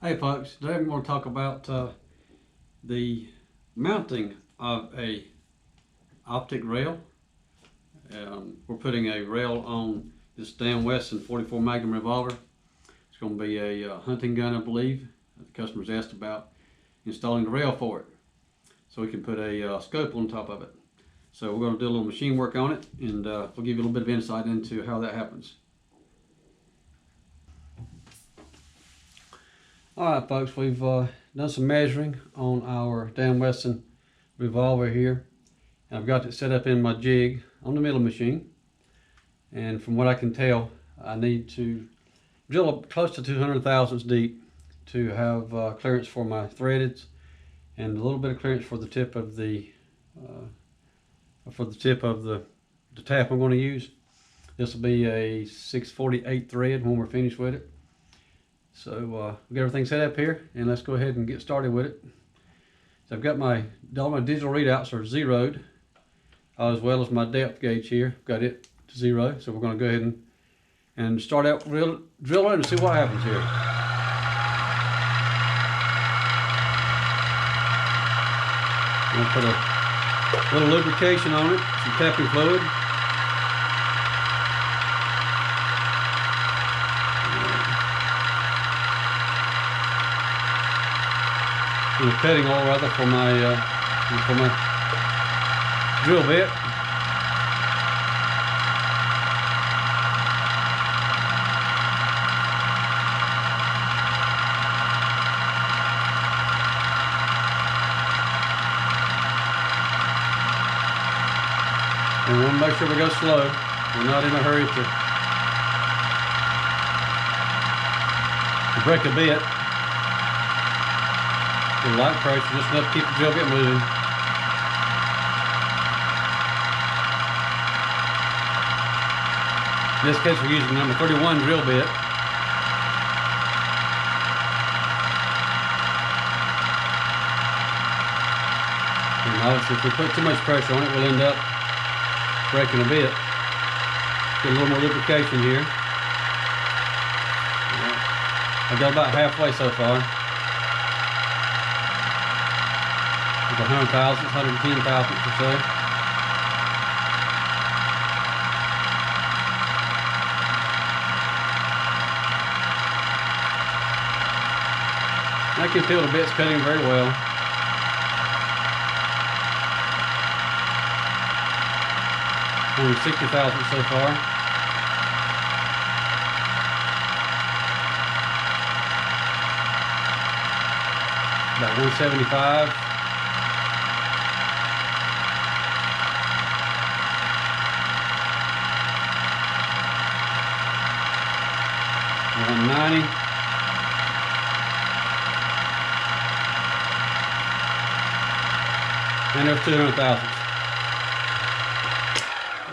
Hey folks, today I'm going to talk about the mounting of a optic rail. We're putting a rail on this Dan Wesson 44 Magnum revolver. It's going to be a hunting gun, I believe. The customer's asked about installing the rail for it, so we can put a scope on top of it. So we're going to do a little machine work on it, and we'll give you a little bit of insight into how that happens. Alright folks, we've done some measuring on our Dan Wesson revolver here. And I've got it set up in my jig on the milling machine. And from what I can tell, I need to drill close to 200 thousandths deep to have clearance for my threadeds and a little bit of clearance for the tip of the tap I'm going to use. This will be a 648 thread when we're finished with it. So we've got everything set up here, and let's go ahead and get started with it. So I've got all my digital readouts are zeroed, as well as my depth gauge here. I've got it to 0. So we're going to go ahead and start out drilling and see what happens here. I'm going to put a little lubrication on it, some tapping fluid. And cutting oil rather for my drill bit. And we want to make sure we go slow. We're not in a hurry to break a bit. With light pressure, just enough to keep the drill bit moving. In this case, we're using number 31 drill bit. And obviously, if we put too much pressure on it, we'll end up breaking a bit. Get a little more lubrication here. I've got about halfway so far. 100 thousandths, 110 thousandths or so. I can feel the bits cutting very well. Only 60 thousandths so far. About 175. $190. And there's 200 thousandths.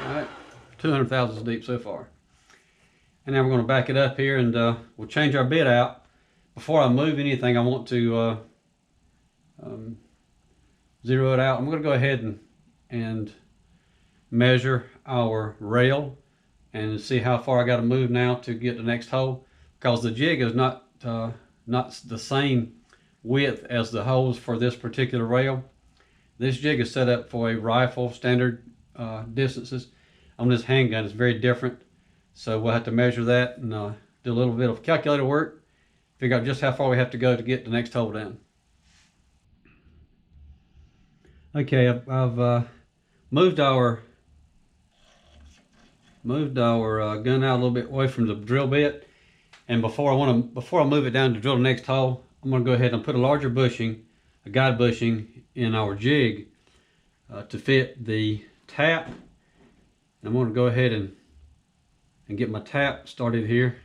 Alright, 200 thousandths deep so far. And now we're going to back it up here, and we'll change our bit out. Before I move anything, I want to zero it out. I'm going to go ahead and measure our rail and see how far I got to move now to get the next hole, because the jig is not the same width as the holes for this particular rail. This jig is set up for a rifle standard distances. On this handgun, it's very different, so we'll have to measure that and do a little bit of calculator work, figure out just how far we have to go to get the next hole down. Okay, I've moved our gun out a little bit away from the drill bit, and before I move it down to drill the next hole, I'm going to go ahead and put a larger bushing, a guide bushing, in our jig to fit the tap. And I'm going to go ahead and get my tap started here.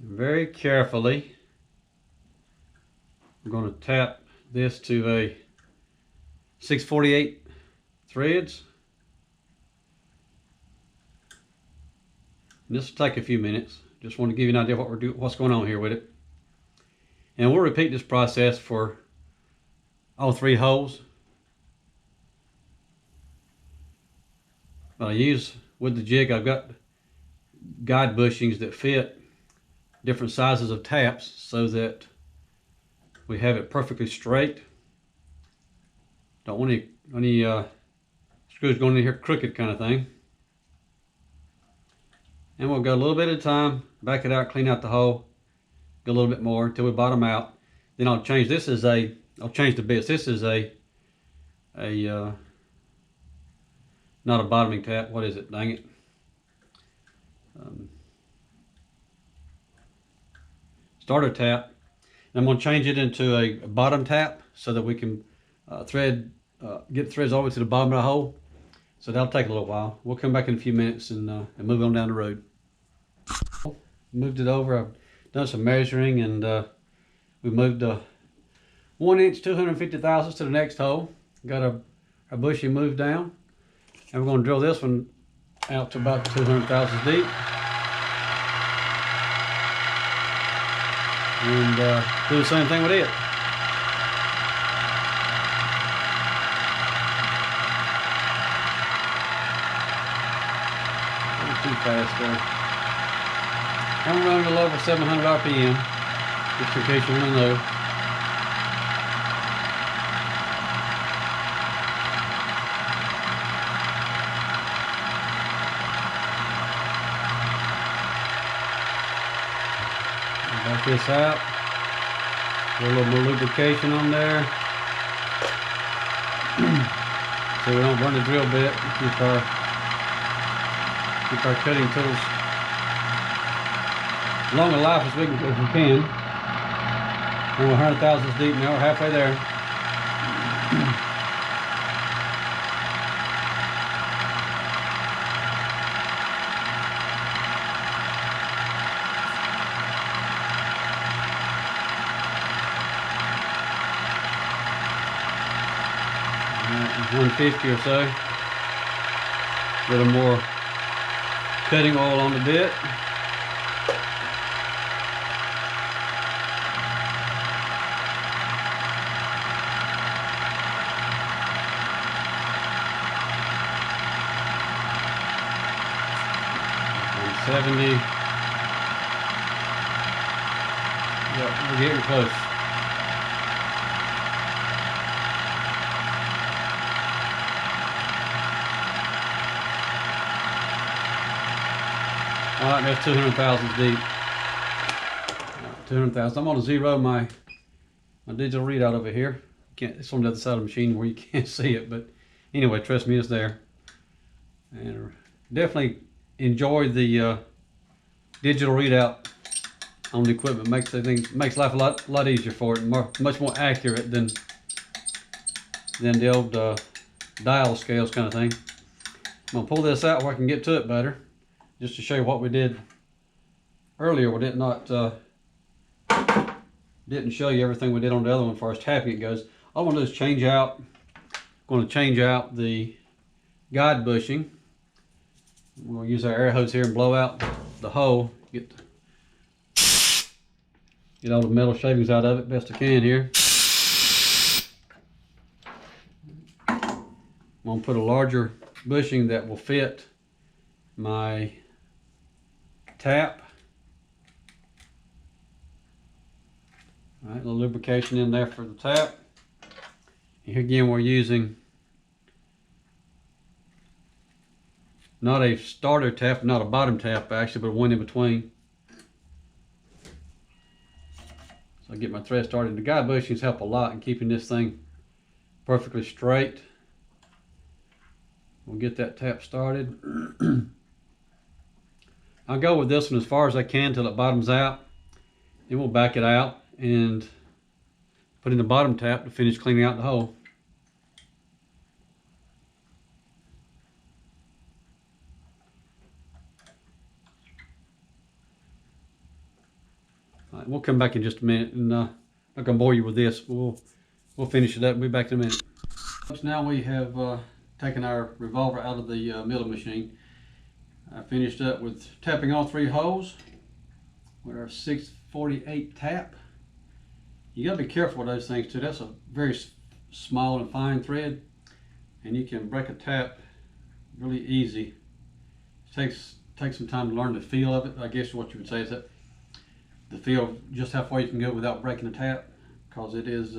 And very carefully, I'm going to tap this to a 648 threads. And this will take a few minutes. Just want to give you an idea of what's going on here with it. And we'll repeat this process for all 3 holes. But I use, with the jig, I've got guide bushings that fit different sizes of taps so that we have it perfectly straight. Don't want any screws going in here crooked kind of thing. And we'll go a little bit at a time, back it out, clean out the hole, go a little bit more until we bottom out. Then I'll change this as I'll change the bits. This is a not a bottoming tap. What is it? Dang it. Starter tap. And I'm going to change it into a bottom tap so that we can get threads all the way to the bottom of the hole. So that'll take a little while. We'll come back in a few minutes and move on down the road. Moved it over. I've done some measuring, and we moved 1 inch 250 thousandths to the next hole. Got our bushing moved down, and we're going to drill this one out to about 200 thousandths deep, and do the same thing with it. Too fast there. I'm running a little over 700 RPM, just in case you want to know. Back this out. Put a little more lubrication on there, so we don't burn the drill bit. Keep our cutting tools long a life as we can. We're 100 thousandths deep now. We're halfway there. Right, 150 or so. A little more cutting oil on the bit. $70. Yep, we're getting close. All right, that's 200 thousandths deep. 200 thousandths. I'm going to zero my digital readout over here. It's on the other side of the machine where you can't see it, but anyway, trust me, it's there. And definitely enjoy the digital readout on the equipment. Makes life a lot easier for it, much more accurate than the old dial scales kind of thing. I'm gonna pull this out where I can get to it better, just to show you what we did earlier. We didn't show you everything we did on the other one as far as tapping it goes. All I'm gonna do is change out the guide bushing. We'll use our air hose here and blow out the hole. Get all the metal shavings out of it best I can here. I'm going to put a larger bushing that will fit my tap. All right, a little lubrication in there for the tap. Here again, we're using not a starter tap, not a bottom tap actually, but one in between. So I get my thread started. The guide bushings help a lot in keeping this thing perfectly straight. We'll get that tap started. I'll go with this one as far as I can till it bottoms out. Then we'll back it out and put in the bottom tap to finish cleaning out the hole. All right, we'll come back in just a minute, and I'm not gonna bore you with this. We'll finish it up and be back in a minute. Now we have taken our revolver out of the milling machine. I finished up with tapping all 3 holes with our 648 tap. You gotta be careful with those things too. That's a very small and fine thread, and you can break a tap really easy. It takes some time to learn the feel of it, I guess what you would say is that. to feel just how far you can go without breaking the tap, because it is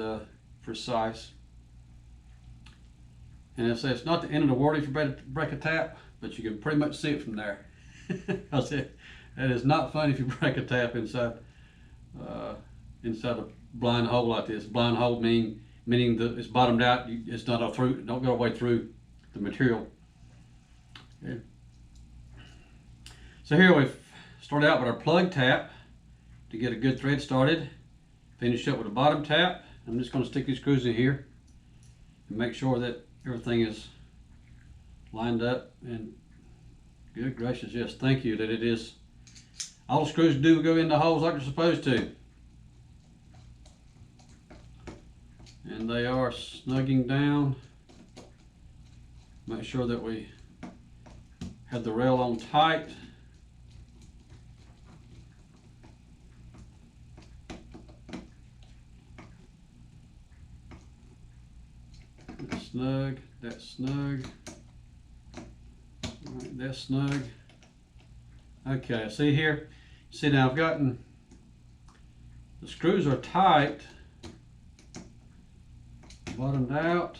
precise. And it's not the end of the world if you break a tap, but you can pretty much see it from there. Because it is not fun if you break a tap inside a blind hole like this. Blind hole meaning that it's bottomed out. It's not don't go all the way through the material. Okay. So here we've started out with our plug tap to get a good thread started. Finish up with a bottom tap. I'm just going to stick these screws in here and make sure that everything is lined up. And good gracious, yes, thank you that it is. All the screws do go in the holes like they're supposed to. And they are snugging down. Make sure that we have the rail on tight. That's snug, that's snug. All right, that's snug. Okay, see here? See now I've gotten, the screws are tight, bottomed out,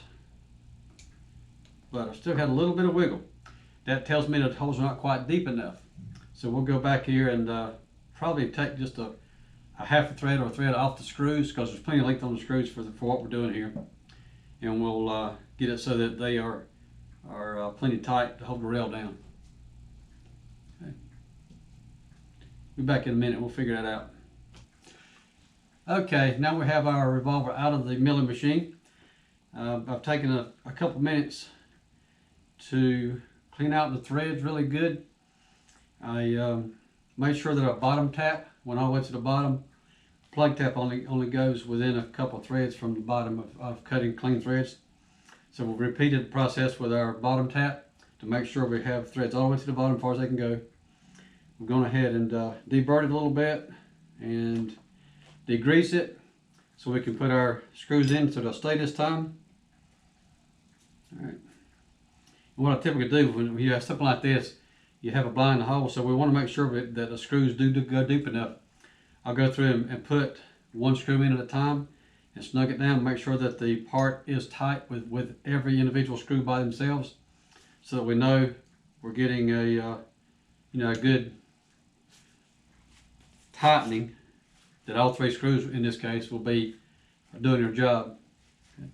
but I still had a little bit of wiggle. That tells me that the holes are not quite deep enough. So we'll go back here and probably take just a half a thread or a thread off the screws, because there's plenty of length on the screws for what we're doing here. And we'll get it so that they are plenty tight to hold the rail down. Okay. Be back in a minute, we'll figure that out. Okay, now we have our revolver out of the milling machine. I've taken a couple minutes to clean out the threads really good. I made sure that our bottom tap went all the way to the bottom. Plug tap only goes within a couple of threads from the bottom of cutting clean threads. So we've repeated the process with our bottom tap to make sure we have threads all the way to the bottom as far as they can go. We've gone ahead and deburred it a little bit and degrease it so we can put our screws in so they'll stay this time. All right. And what I typically do when you have something like this, you have a blind hole, so we want to make sure that the screws do go deep enough. I'll go through and put one screw in at a time and snug it down and make sure that the part is tight with every individual screw by themselves, so that we know we're getting a good tightening, that all three screws in this case will be doing their job. Okay.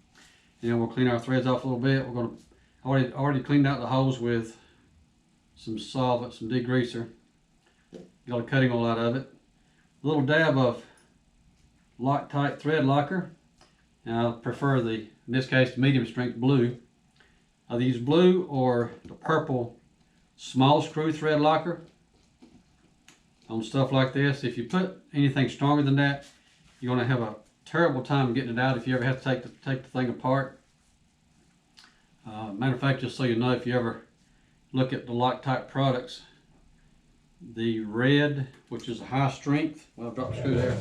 And we'll clean our threads off a little bit. We're going to already cleaned out the holes with some solvent, some degreaser. Got a cutting hole out of it. A little dab of Loctite thread locker. Now I prefer in this case, the medium strength blue. I'll use blue or the purple small screw thread locker on stuff like this. If you put anything stronger than that, you're going to have a terrible time getting it out if you ever have to take the thing apart. Matter of fact, just so you know, if you ever look at the Loctite products, the red, which is a high strength, well, I've dropped the screw there,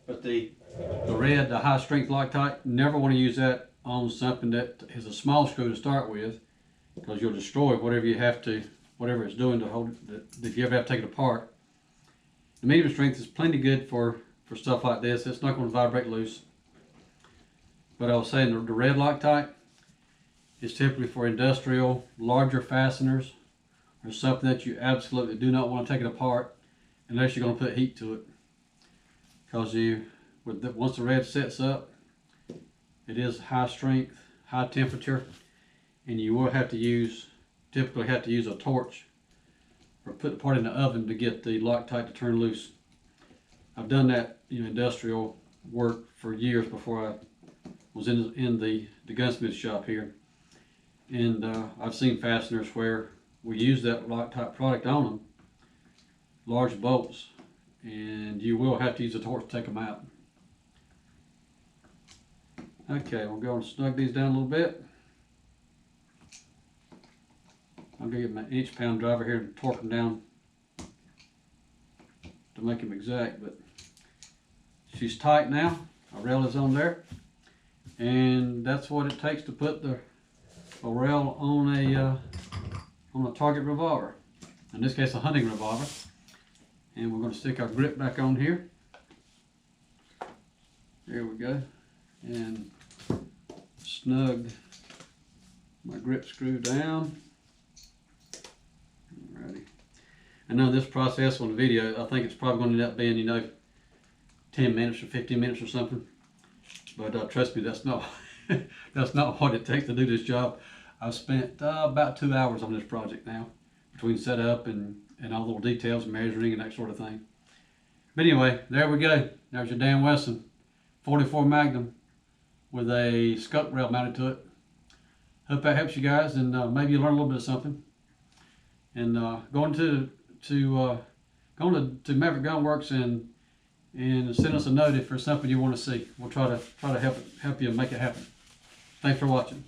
but the red, the high strength Loctite, never want to use that on something that is a small screw to start with, because you'll destroy whatever it's doing to hold it, if you ever have to take it apart. The medium strength is plenty good for stuff like this. It's not going to vibrate loose. But I was saying the red Loctite is typically for industrial, larger fasteners, or something that you absolutely do not want to take it apart unless you're going to put heat to it. Because once the red sets up, it is high strength, high temperature, and you will typically have to use a torch or put the part in the oven to get the Loctite to turn loose. I've done that industrial work for years before I was in the gunsmith shop here. And I've seen fasteners where we use that Loctite product on them, large bolts, and you will have to use a torch to take them out. Okay, we'll go and snug these down a little bit. I'm going to get my inch-pound driver here and torque them down to make them exact, but she's tight now. Our rail is on there, and that's what it takes to put the rail on a target revolver. In this case, a hunting revolver. And we're going to stick our grip back on here. There we go. And snug my grip screw down. Alrighty. I know this process on the video, I think it's probably going to end up being, you know, 10 minutes or 15 minutes or something. But trust me, that's not that's not what it takes to do this job. I've spent about 2 hours on this project now, between setup and all the little details, measuring and that sort of thing. But anyway, there we go. There's your Dan Wesson 44 Magnum with a scope rail mounted to it. Hope that helps you guys, and maybe you learn a little bit of something. And going to Maverick Gun Works and send us a note if there's something you want to see. We'll try to help you make it happen. Thanks for watching.